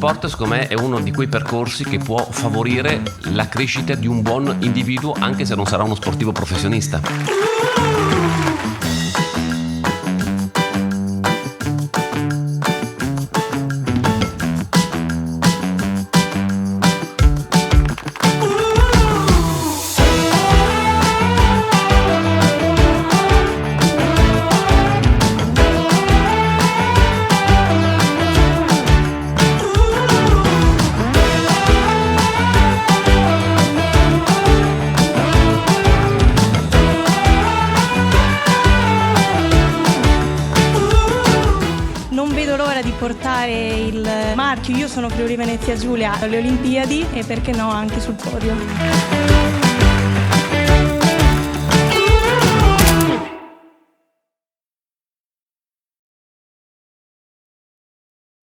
sport, secondo me, è uno di quei percorsi che può favorire la crescita di un buon individuo, anche se non sarà uno sportivo professionista. Non vedo l'ora di portare il marchio Io sono Friuli Venezia Giulia alle Olimpiadi e perché no anche sul podio.